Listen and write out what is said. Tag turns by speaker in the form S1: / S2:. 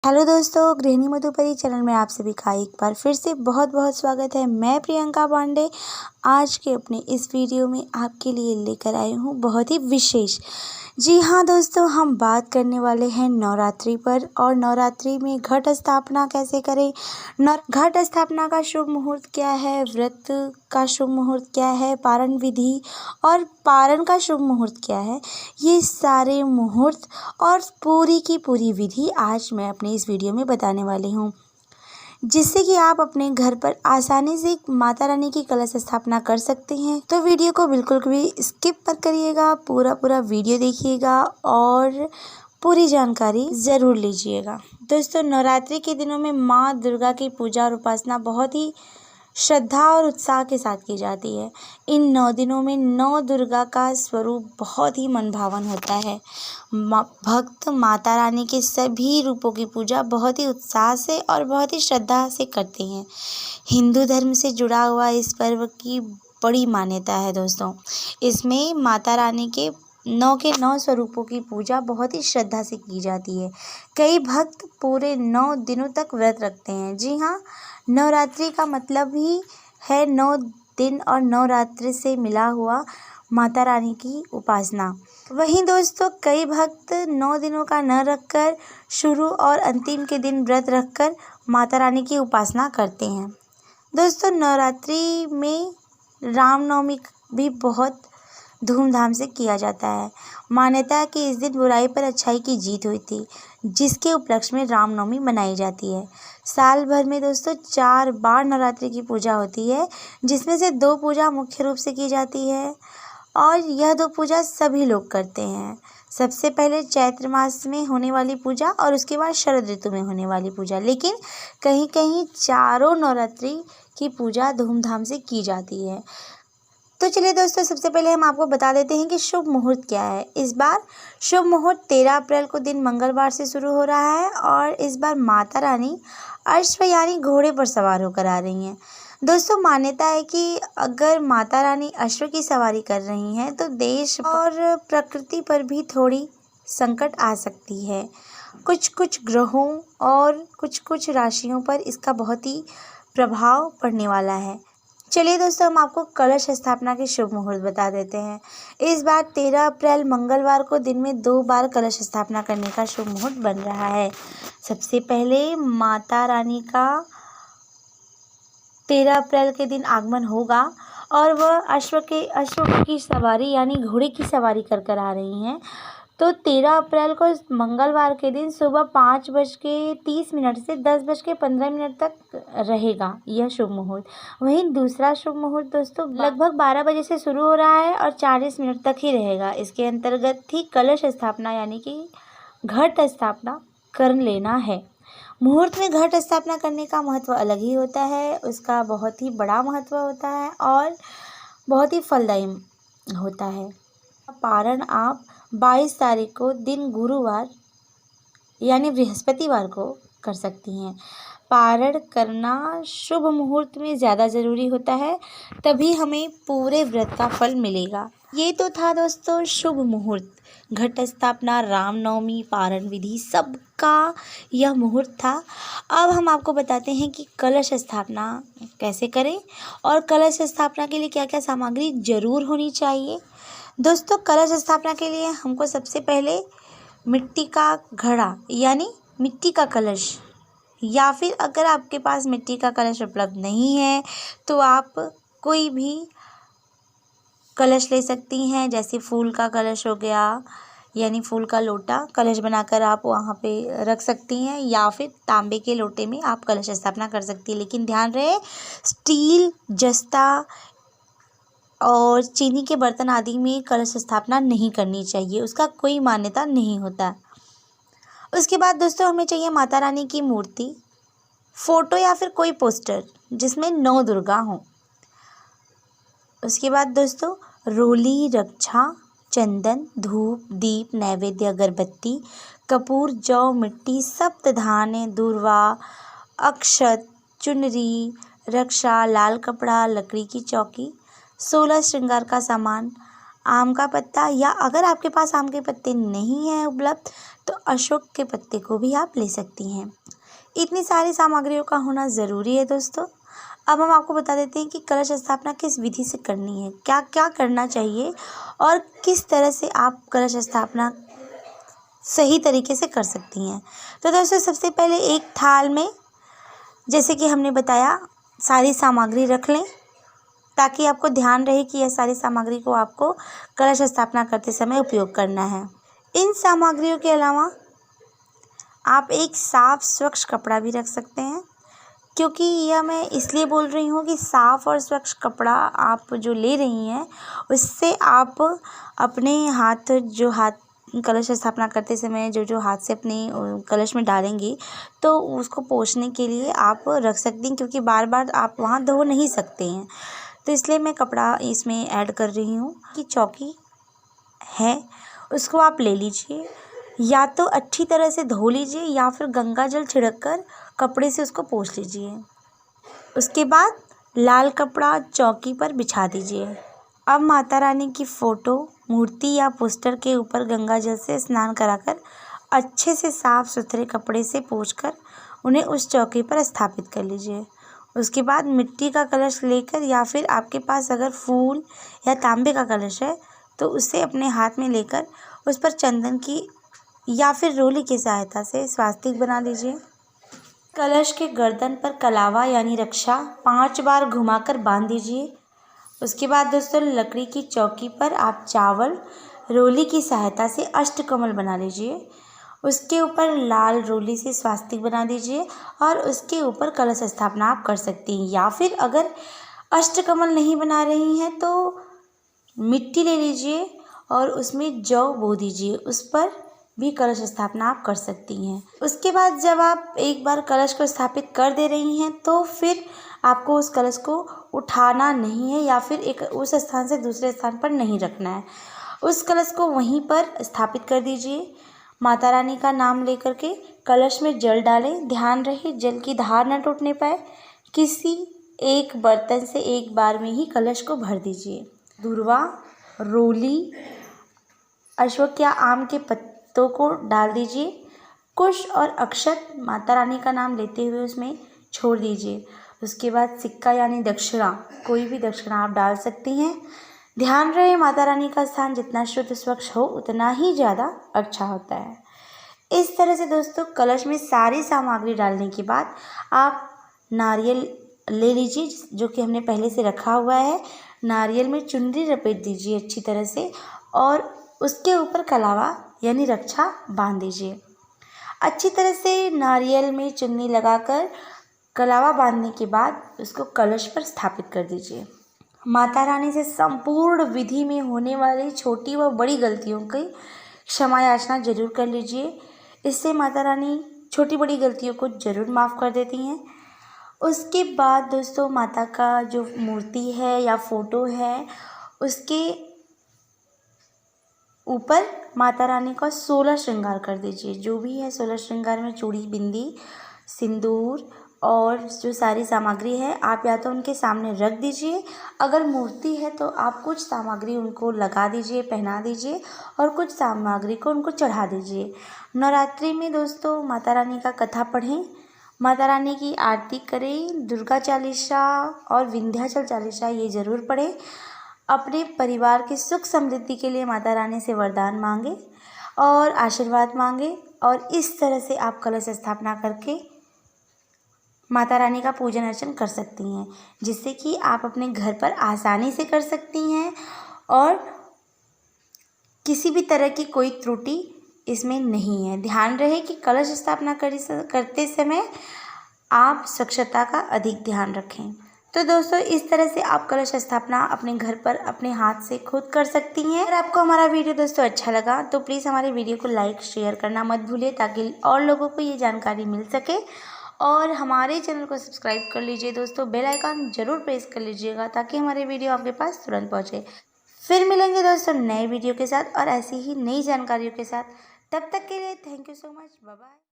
S1: Hello दोस्तों, गृहिणी मधुपरी channel में आप सभी का एक बार फिर से बहुत बहुत स्वागत है। मैं प्रियंका पांडे आज के अपने इस वीडियो में आपके लिए लेकर आई हूँ बहुत ही विशेष। जी हाँ दोस्तों, हम बात करने वाले हैं नवरात्रि पर और नवरात्रि में घट स्थापना कैसे करें, घट स्थापना का शुभ मुहूर्त क्या है, व्रत का शुभ मुहूर्त क्या है, पारण विधि और पारण का शुभ मुहूर्त क्या है। ये सारे मुहूर्त और पूरी की पूरी विधि आज मैं अपने इस वीडियो में बताने वाली हूँ, जिससे कि आप अपने घर पर आसानी से माता रानी की कलश स्थापना कर सकते हैं। तो वीडियो को बिल्कुल भी स्किप मत करिएगा, पूरा वीडियो देखिएगा और पूरी जानकारी ज़रूर लीजिएगा। दोस्तों, नवरात्रि के दिनों में माँ दुर्गा की पूजा और उपासना बहुत ही श्रद्धा और उत्साह के साथ की जाती है। इन 9 दिनों में 9 दुर्गा का स्वरूप बहुत ही मनभावन होता है। भक्त माता रानी के सभी रूपों की पूजा बहुत ही उत्साह से और बहुत ही श्रद्धा से करते हैं। हिंदू धर्म से जुड़ा हुआ इस पर्व की बड़ी मान्यता है दोस्तों। इसमें माता रानी के 9 के 9 स्वरूपों की पूजा बहुत ही श्रद्धा से की जाती है। कई भक्त पूरे 9 दिनों तक व्रत रखते हैं। जी हाँ, नवरात्रि का मतलब ही है 9 दिन और 9 रात्रि से मिला हुआ माता रानी की उपासना। वहीं दोस्तों, कई भक्त 9 दिनों का न रखकर शुरू और अंतिम के दिन व्रत रखकर माता रानी की उपासना करते हैं। दोस्तों, नवरात्रि में रामनवमी भी बहुत धूमधाम से किया जाता है। मान्यता है कि इस दिन बुराई पर अच्छाई की जीत हुई थी, जिसके उपलक्ष्य में रामनवमी मनाई जाती है। साल भर में दोस्तों 4 बार नवरात्रि की पूजा होती है, जिसमें से 2 पूजा मुख्य रूप से की जाती है और यह 2 पूजा सभी लोग करते हैं। सबसे पहले चैत्र मास में होने वाली पूजा और उसके बाद शरद ऋतु में होने वाली पूजा, लेकिन कहीं कहीं चारों नवरात्रि की पूजा धूमधाम से की जाती है। तो चलिए दोस्तों, सबसे पहले हम आपको बता देते हैं कि शुभ मुहूर्त क्या है। इस बार शुभ मुहूर्त 13 अप्रैल को दिन मंगलवार से शुरू हो रहा है और इस बार माता रानी अश्व यानी घोड़े पर सवार होकर आ रही हैं। दोस्तों, मान्यता है कि अगर माता रानी अश्व की सवारी कर रही हैं तो देश और प्रकृति पर भी थोड़ी संकट आ सकती है। कुछ ग्रहों और कुछ राशियों पर इसका बहुत ही प्रभाव पड़ने वाला है। चलिए दोस्तों, हम आपको कलश स्थापना के शुभ मुहूर्त बता देते हैं। इस बार 13 अप्रैल मंगलवार को दिन में 2 बार कलश स्थापना करने का शुभ मुहूर्त बन रहा है। सबसे पहले माता रानी का 13 अप्रैल के दिन आगमन होगा और वह अश्व की सवारी यानी घोड़े की सवारी कर आ रही हैं। तो 13 अप्रैल को मंगलवार के दिन सुबह 5:30 से 10:15 तक रहेगा यह शुभ मुहूर्त। वहीं दूसरा शुभ मुहूर्त दोस्तों लगभग 12 बजे से शुरू हो रहा है और 40 मिनट तक ही रहेगा। इसके अंतर्गत ही कलश स्थापना यानी कि घट स्थापना कर लेना है। मुहूर्त में घट स्थापना करने का महत्व अलग ही होता है। उसका बहुत ही बड़ा महत्व होता है और बहुत ही फलदायी होता है। पारण आप 22 तारीख को दिन गुरुवार यानी बृहस्पतिवार को कर सकती हैं। पारण करना शुभ मुहूर्त में ज़्यादा ज़रूरी होता है, तभी हमें पूरे व्रत का फल मिलेगा। ये तो था दोस्तों शुभ मुहूर्त, घट स्थापना, रामनवमी, पारण विधि सबका यह मुहूर्त था। अब हम आपको बताते हैं कि कलश स्थापना कैसे करें और कलश स्थापना के लिए क्या क्या सामग्री जरूर होनी चाहिए। दोस्तों, कलश स्थापना के लिए हमको सबसे पहले मिट्टी का घड़ा यानी मिट्टी का कलश, या फिर अगर आपके पास मिट्टी का कलश उपलब्ध नहीं है तो आप कोई भी कलश ले सकती हैं। जैसे फूल का कलश हो गया यानी फूल का लोटा, कलश बनाकर आप वहाँ पे रख सकती हैं, या फिर तांबे के लोटे में आप कलश स्थापना कर सकती हैं। लेकिन ध्यान रहे, स्टील, जस्ता और चीनी के बर्तन आदि में कलश स्थापना नहीं करनी चाहिए, उसका कोई मान्यता नहीं होता। उसके बाद दोस्तों हमें चाहिए माता रानी की मूर्ति, फोटो या फिर कोई पोस्टर जिसमें 9 दुर्गा हों। उसके बाद दोस्तों रोली, रक्षा, चंदन, धूप, दीप, नैवेद्य, अगरबत्ती, कपूर, जौ, मिट्टी, सप्तधान्य, दूर्वा, अक्षत, चुनरी, रक्षा, लाल कपड़ा, लकड़ी की चौकी, 16 श्रृंगार का सामान, आम का पत्ता, या अगर आपके पास आम के पत्ते नहीं हैं उपलब्ध तो अशोक के पत्ते को भी आप ले सकती हैं। इतनी सारी सामग्रियों का होना ज़रूरी है दोस्तों। अब हम आपको बता देते हैं कि कलश स्थापना किस विधि से करनी है, क्या क्या करना चाहिए और किस तरह से आप कलश स्थापना सही तरीके से कर सकती हैं। तो दोस्तों सबसे पहले एक थाल में, जैसे कि हमने बताया, सारी सामग्री रख लें ताकि आपको ध्यान रहे कि यह सारी सामग्री को आपको कलश स्थापना करते समय उपयोग करना है। इन सामग्रियों के अलावा आप एक साफ स्वच्छ कपड़ा भी रख सकते हैं, क्योंकि यह मैं इसलिए बोल रही हूँ कि साफ और स्वच्छ कपड़ा आप जो ले रही हैं उससे आप अपने हाथ कलश स्थापना करते समय जो हाथ से अपने कलश में डालेंगी तो उसको पोंछने के लिए आप रख सकती हैं, क्योंकि बार बार आप वहाँ धो नहीं सकते हैं। तो इसलिए मैं कपड़ा इसमें ऐड कर रही हूँ। कि चौकी है उसको आप ले लीजिए, या तो अच्छी तरह से धो लीजिए या फिर गंगा जल छिड़क कर कपड़े से उसको पोंछ लीजिए। उसके बाद लाल कपड़ा चौकी पर बिछा दीजिए। अब माता रानी की फ़ोटो, मूर्ति या पोस्टर के ऊपर गंगा जल से स्नान कराकर अच्छे से साफ सुथरे कपड़े से पोंछकर उन्हें उस चौकी पर स्थापित कर लीजिए। उसके बाद मिट्टी का कलश लेकर, या फिर आपके पास अगर फूल या तांबे का कलश है तो उसे अपने हाथ में लेकर उस पर चंदन की या फिर रोली की सहायता से स्वास्तिक बना लीजिए। कलश के गर्दन पर कलावा यानी रक्षा 5 बार घुमाकर बांध दीजिए। उसके बाद दोस्तों लकड़ी की चौकी पर आप चावल रोली की सहायता से अष्टकमल बना लीजिए। उसके ऊपर लाल रोली से स्वास्तिक बना दीजिए और उसके ऊपर कलश स्थापना आप कर सकती हैं। या फिर अगर अष्टकमल नहीं बना रही हैं तो मिट्टी ले लीजिए और उसमें जौ बो दीजिए, उस पर भी कलश स्थापना आप कर सकती हैं। उसके बाद जब आप एक बार कलश को स्थापित कर दे रही हैं तो फिर आपको उस कलश को उठाना नहीं है या फिर एक उस स्थान से दूसरे स्थान पर नहीं रखना है। उस कलश को वहीं पर स्थापित कर दीजिए। माता रानी का नाम लेकर के कलश में जल डालें। ध्यान रहे जल की धार न टूटने पाए। किसी एक बर्तन से एक बार में ही कलश को भर दीजिए। दूर्वा, रोली, अशोक या आम के पत्तों को डाल दीजिए। कुश और अक्षत माता रानी का नाम लेते हुए उसमें छोड़ दीजिए। उसके बाद सिक्का यानी दक्षिणा, कोई भी दक्षिणा आप डाल सकती हैं। ध्यान रहे माता रानी का स्थान जितना शुद्ध स्वच्छ हो उतना ही ज़्यादा अच्छा होता है। इस तरह से दोस्तों कलश में सारी सामग्री डालने के बाद आप नारियल ले लीजिए जो कि हमने पहले से रखा हुआ है। नारियल में चुनरी लपेट दीजिए अच्छी तरह से और उसके ऊपर कलावा यानी रक्षा बांध दीजिए। अच्छी तरह से नारियल में चुन्नी लगाकर कलावा बांधने के बाद उसको कलश पर स्थापित कर दीजिए। माता रानी से संपूर्ण विधि में होने वाली छोटी व बड़ी गलतियों की क्षमा याचना जरूर कर लीजिए। इससे माता रानी छोटी बड़ी गलतियों को जरूर माफ़ कर देती हैं। उसके बाद दोस्तों माता का जो मूर्ति है या फ़ोटो है उसके ऊपर माता रानी का 16 श्रृंगार कर दीजिए। जो भी है 16 श्रृंगार में चूड़ी, बिंदी, सिंदूर और जो सारी सामग्री है आप या तो उनके सामने रख दीजिए। अगर मूर्ति है तो आप कुछ सामग्री उनको लगा दीजिए, पहना दीजिए और कुछ सामग्री को उनको चढ़ा दीजिए। नवरात्रि में दोस्तों माता रानी का कथा पढ़ें, माता रानी की आरती करें, दुर्गा चालीसा और विंध्याचल चालीसा ये ज़रूर पढ़ें। अपने परिवार की सुख समृद्धि के लिए माता रानी से वरदान मांगे और आशीर्वाद मांगे और इस तरह से आप कलश स्थापना करके माता रानी का पूजन अर्चन कर सकती हैं, जिससे कि आप अपने घर पर आसानी से कर सकती हैं और किसी भी तरह की कोई त्रुटि इसमें नहीं है। ध्यान रहे कि कलश स्थापना करते समय आप स्वच्छता का अधिक ध्यान रखें। तो दोस्तों इस तरह से आप कलश स्थापना अपने घर पर अपने हाथ से खुद कर सकती हैं। अगर आपको हमारा वीडियो दोस्तों अच्छा लगा तो प्लीज़ हमारे वीडियो को लाइक शेयर करना मत भूलिए ताकि और लोगों को ये जानकारी मिल सके। और हमारे चैनल को सब्सक्राइब कर लीजिए दोस्तों, बेल आइकन ज़रूर प्रेस कर लीजिएगा ताकि हमारे वीडियो आपके पास तुरंत पहुँचे। फिर मिलेंगे दोस्तों नए वीडियो के साथ और ऐसी ही नई जानकारियों के साथ। तब तक के लिए thank you so much, bye bye.